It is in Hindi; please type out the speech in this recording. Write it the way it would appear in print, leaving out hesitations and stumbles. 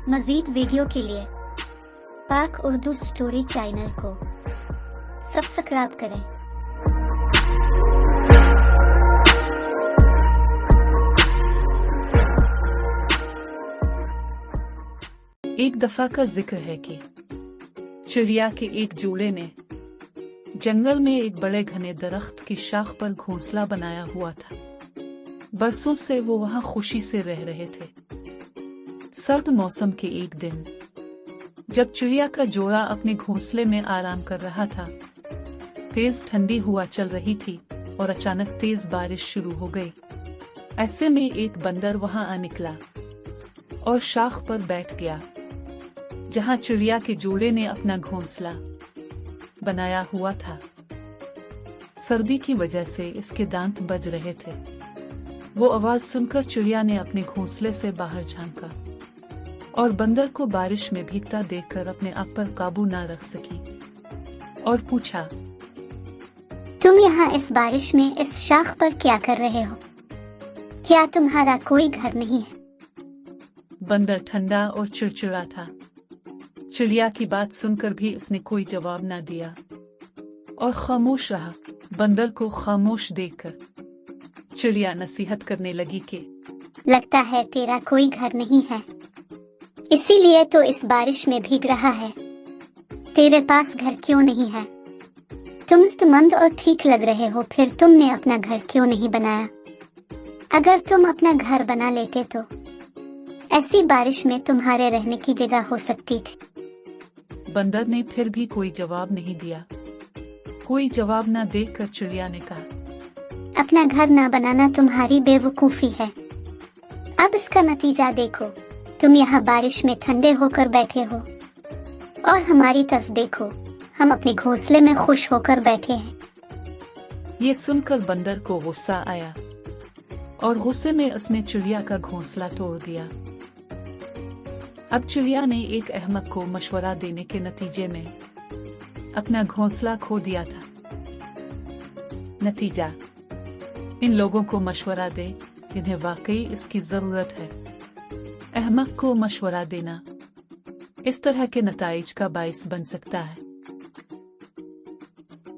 मज़ीद वीडियो के लिए पाक उर्दू स्टोरी चैनल को सब्सक्राइब करें। एक दफा का जिक्र है कि चिड़िया के एक जोड़े ने जंगल में एक बड़े घने दरख्त की शाख पर घोंसला बनाया हुआ था। बरसों से वो वहां खुशी से रह रहे थे। सर्द मौसम के एक दिन जब चिड़िया का जोड़ा अपने घोंसले में आराम कर रहा था, तेज ठंडी हवा चल रही थी और अचानक तेज बारिश शुरू हो गई। ऐसे में एक बंदर वहां आ निकला और शाख पर बैठ गया जहां चिड़िया के जोड़े ने अपना घोंसला बनाया हुआ था। सर्दी की वजह से इसके दांत बज रहे थे। वो आवाज सुनकर चिड़िया ने अपने घोंसले से बाहर झांका और बंदर को बारिश में भीगता देखकर अपने आप पर काबू ना रख सकी और पूछा, तुम यहाँ इस बारिश में इस शाख पर क्या कर रहे हो? क्या तुम्हारा कोई घर नहीं है? बंदर ठंडा और चिड़चिड़ा था। चिड़िया की बात सुनकर भी उसने कोई जवाब ना दिया और खामोश रहा। बंदर को खामोश देखकर चिड़िया नसीहत करने लगी कि लगता है तेरा कोई घर नहीं है, इसीलिए तो इस बारिश में भीग रहा है। तेरे पास घर क्यों नहीं है? तुम सेहतमंद और ठीक लग रहे हो, फिर तुमने अपना घर क्यों नहीं बनाया? अगर तुम अपना घर बना लेते तो ऐसी बारिश में तुम्हारे रहने की जगह हो सकती थी। बंदर ने फिर भी कोई जवाब नहीं दिया। कोई जवाब न देखकर चिड़िया ने कहा, अपना घर ना बनाना तुम्हारी बेवकूफी है। अब इसका नतीजा देखो, तुम यहाँ बारिश में ठंडे होकर बैठे हो और हमारी तरफ देखो, हम अपने घोंसले में खुश होकर बैठे हैं। ये सुनकर बंदर को गुस्सा आया और गुस्से में उसने चिड़िया का घोंसला तोड़ दिया। अब चिड़िया ने एक अहमक को मशवरा देने के नतीजे में अपना घोंसला खो दिया था। नतीजा, इन लोगों को मशवरा दे जिन्हें वाकई इसकी जरूरत है। अहमक को मशवरा देना इस तरह के नताइज का बाइस बन सकता है।